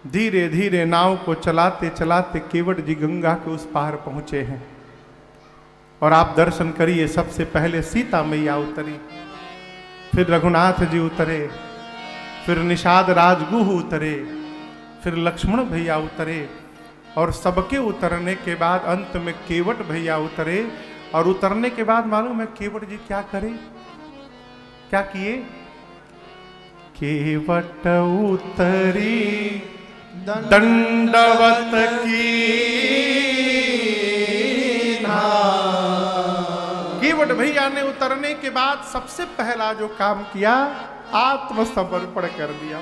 धीरे धीरे नाव को चलाते चलाते केवट जी गंगा के उस पार पहुंचे हैं। और आप दर्शन करिए, सबसे पहले सीता मैया उतरी, फिर रघुनाथ जी उतरे, फिर निषाद राजगुह उतरे, फिर लक्ष्मण भैया उतरे, और सबके उतरने के बाद अंत में केवट भैया उतरे। और उतरने के बाद मालूम है केवट जी क्या करे, क्या किए? केवट उतरी दंडवत की केवट भैया ने उतरने के बाद सबसे पहला जो काम किया, आत्मसमर्पण कर दिया,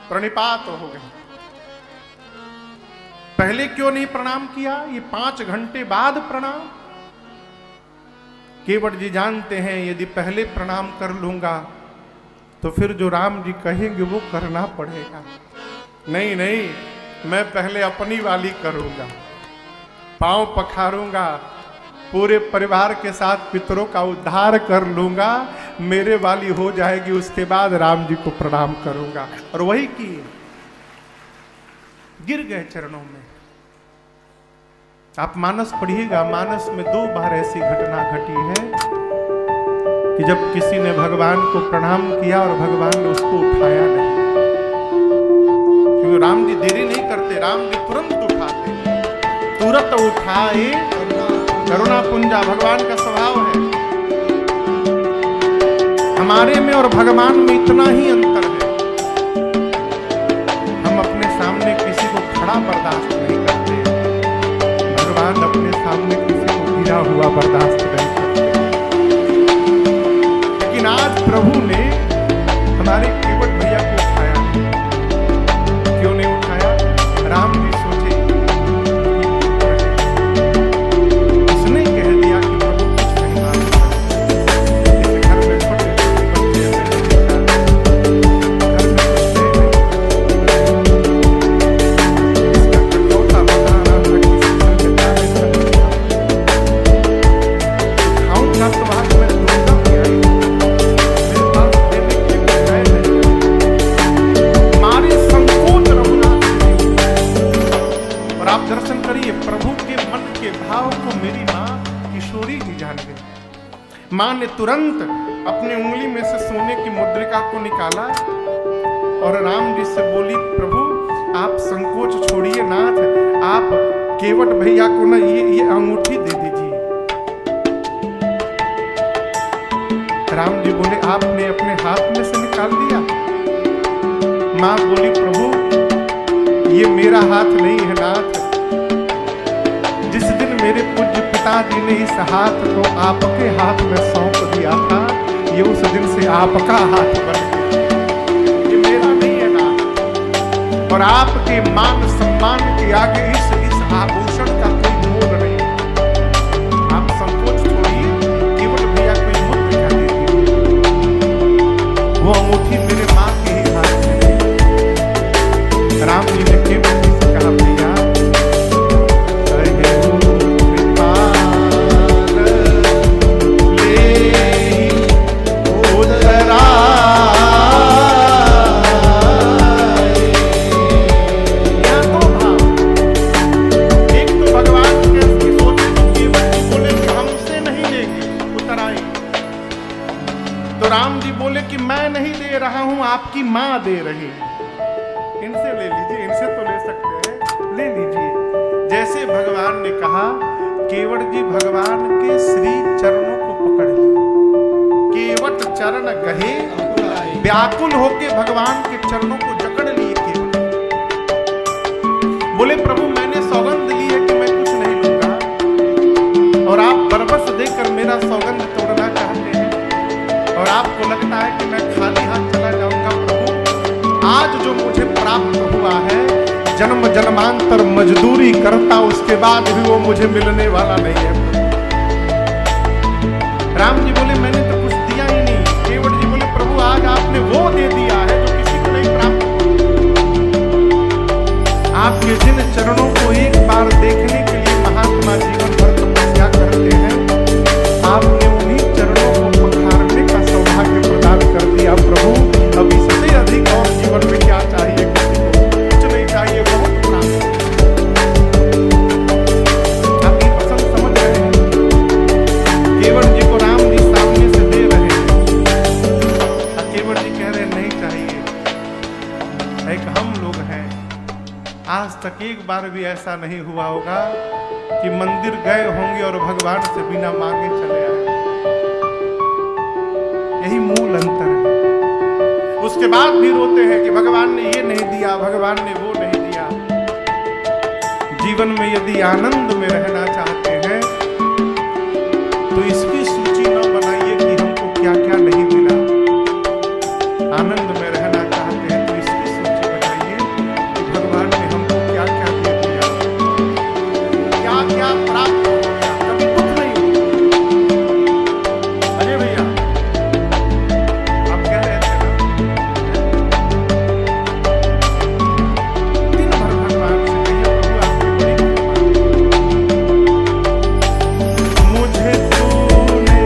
प्रणिपात हो गए। पहले क्यों नहीं प्रणाम किया? ये 5 घंटे बाद प्रणाम। केवट जी जानते हैं यदि पहले प्रणाम कर लूंगा तो फिर जो राम जी कहेंगे वो करना पड़ेगा। नहीं नहीं, मैं पहले अपनी वाली करूंगा, पांव पखारूंगा, पूरे परिवार के साथ पितरों का उद्धार कर लूंगा, मेरे वाली हो जाएगी, उसके बाद राम जी को प्रणाम करूंगा। और वही किए, गिर गए चरणों में। आप मानस पढ़िएगा, मानस में 2 बार ऐसी घटना घटी है कि जब किसी ने भगवान को प्रणाम किया और भगवान ने उसको उठाया नहीं। क्योंकि राम जी देरी नहीं करते, राम जी तुरंत उठाते, तुरंत उठाए। करुणा पुंजा भगवान का स्वभाव है। हमारे में और भगवान में इतना ही अंतर है, हम अपने सामने किसी को खड़ा बर्दाश्त नहीं करते, भगवान अपने सामने किसी को गिरा हुआ बर्दाश्त नहीं करते। लेकिन आज प्रभु ने हमारे केवट भैया को उठाया। क्यों नहीं उठाया? राम जी सोचे उसने कह दिया कि प्रभु कुछ नहीं मानता। इस घर में छोटे बच्चे घर में दर्शन करिए, प्रभु के मन के भाव को मेरी मां किशोरी जी जान गई। मां ने तुरंत अपनी उंगली में से सोने की मुद्रिका को निकाला और राम जी से बोली, प्रभु आप संकोच छोड़िए नाथ, आप केवट भैया को ना ये अंगूठी दे दीजिए। राम जी बोले, आपने अपने हाथ में से निकाल दिया? मां बोली, प्रभु ये मेरा हाथ नहीं है नाथ, जिस दिन मेरे पूज्य पिताजी ने इस हाथ को आपके हाथ में सौंप दिया था, ये उस दिन से आपका हाथ बन गया, ये मेरा नहीं है नाथ। और आपके मान सम्मान के आगे इस आभूषण का कोई मोल नहीं। आप संकोच छोड़िए, केवट भैया कोई मुद्रिका दे दीजिए। वो अंगूठी मेरे मां के ही हाथ में है। राम जी ने केवट जी से कहा, भैया आपकी मां दे रही, इनसे ले लीजिए, इनसे तो ले सकते हैं, ले लीजिए। जैसे भगवान ने कहा, केवट जी भगवान के श्री चरणों को पकड़ लिए, केवट चरण गहे व्याकुल होके भगवान के चरणों को जकड़ लिए। केवट बोले, प्रभु मैंने सौगंध ली है कि मैं कुछ नहीं लूंगा, और आप बरबस देकर मेरा सौगंध तोड़ना चाहते हैं, और आपको लगता है कि मैं खाली हाथ चला जाऊंगा। प्रभु आज जो मुझे प्राप्त हुआ है, जन्म जन्मांतर मजदूरी करता उसके बाद भी वो मुझे मिलने वाला नहीं है। राम जी बोले, मैंने तो कुछ दिया ही नहीं। केवट जी बोले, प्रभु आज आपने वो दे दिया है जो किसी को नहीं प्राप्त। आपके जिन चरणों को एक बार देखने के लिए महात्मा जीवन भर तपस्या करते हैं, आपने उन्हीं चरणों को पखारने का सौभाग्य प्रदान कर दिया। प्रभु अब इससे अधिक और जीवन में क्या चाहिए? किसी को कुछ नहीं हम लोग हैं। आज तक एक बार भी ऐसा नहीं हुआ होगा कि मंदिर गए होंगे और भगवान से बिना मांगे चले आए। यही मूल अंतर है। उसके बाद भी रोते हैं कि भगवान ने ये नहीं दिया, भगवान ने वो नहीं दिया। जीवन में यदि आनंद में रहना चाहते हैं तो इसकी सूची न बनाइए कि हमको क्या क्या नहीं मिला। आनंद में रहना चाहते हैं तो इसकी सूची बनाइए कि भगवान ने हमको क्या क्या दे दिया, क्या क्या प्राप्त हो गया। कभी दुख नहीं होगा। अजय भैया आप कह रहे थे ना, दिन भर भगवान से कहिए प्रभु आपकी बड़ी कृपा, मुझे तूने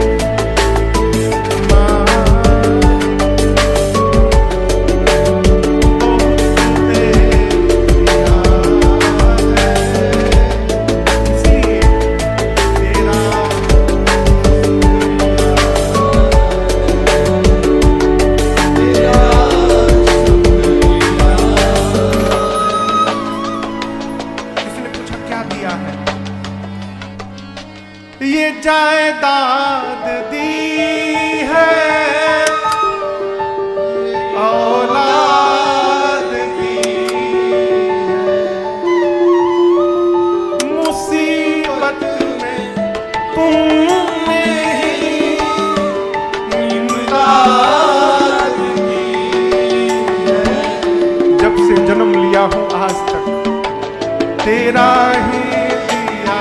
ये जायदाद दी है, औलाद दी है, मुसीबत में तुमने ही इमदाद की है। जब से जन्म लिया हूँ आज तक तेरा ही दिया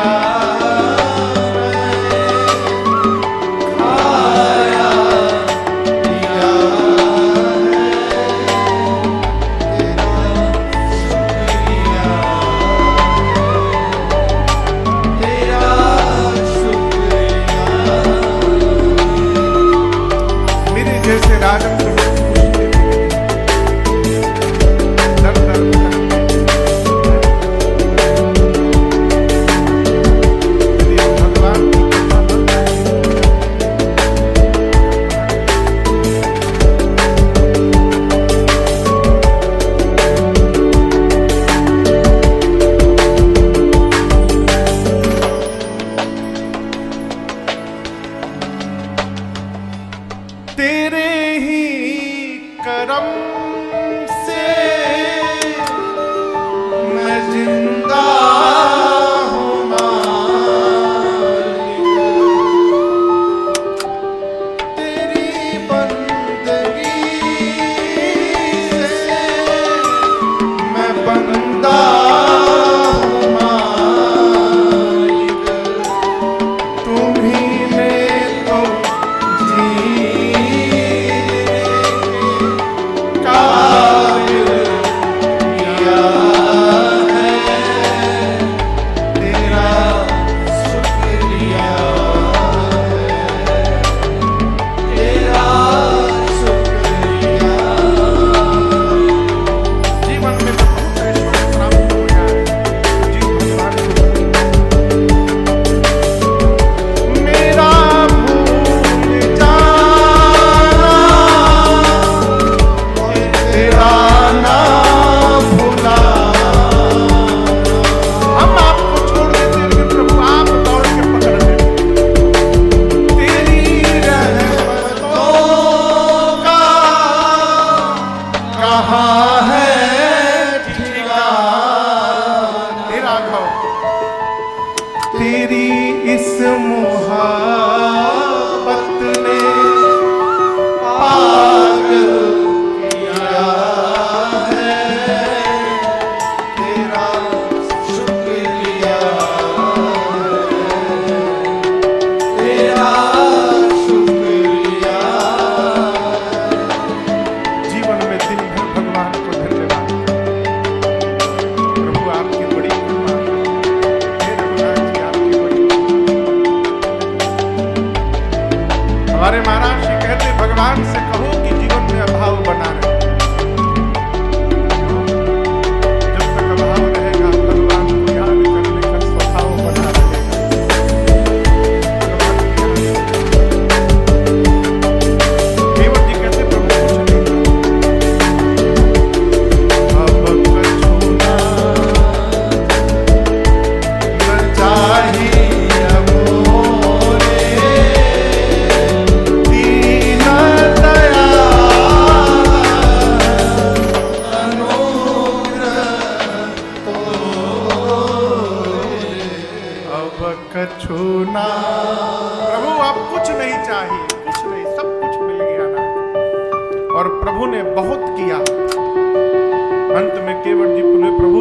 केवट जी बोले प्रभु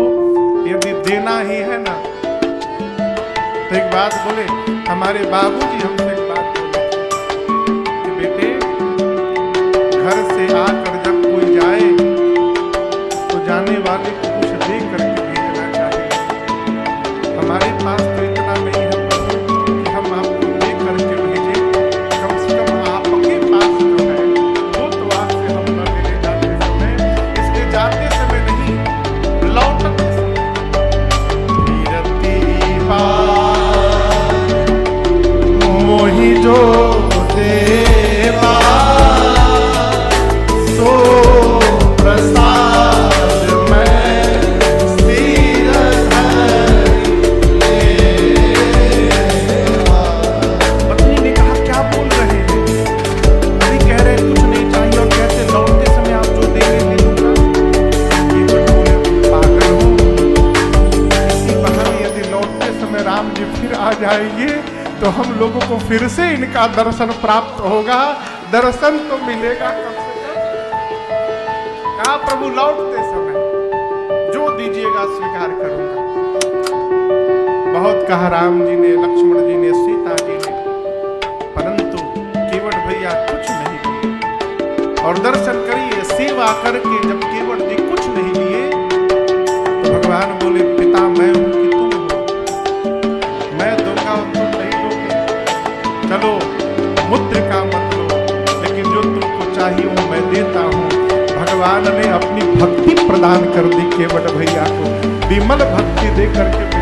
यदि देना ही है ना, तो एक बात बोले, हमारे बाबूजी हमसे एक बात बोले कि बेटे घर से आकर जब कोई जाए तो जाने वाले को कुछ दे करके भेजना चाहिए। हमारे पास तो इतना नहीं है प्रभु कि हम आपको दे करके भेजे, कम से कम आपके पास जो है वो तो आपसे हम न लेने जाते समय, इसलिए जाते समय नहीं लौटते समय फिरती बात मोहि जो देवा सो प्रसाद जाएंगे तो हम लोगों को फिर से इनका दर्शन प्राप्त होगा, दर्शन तो मिलेगा कम से कम। कहा प्रभु लौटते समय जो दीजिएगा स्वीकार करूंगा। बहुत कहा राम जी ने, लक्ष्मण जी ने, सीता जी ने, परंतु केवट भैया कुछ नहीं दिए। और दर्शन करिए सेवा करके जब केवट जी कुछ नहीं दिए तो भगवान बोले पिता मैं हूं कि तुम हो, मैं दूंगा और तुम नहीं दोगे, चलो मुद्रिका मत लो, लेकिन जो तुमको चाहिए वो मैं देता हूँ। भगवान ने अपनी भक्ति प्रदान कर दी केवट भैया को, विमल भक्ति दे करके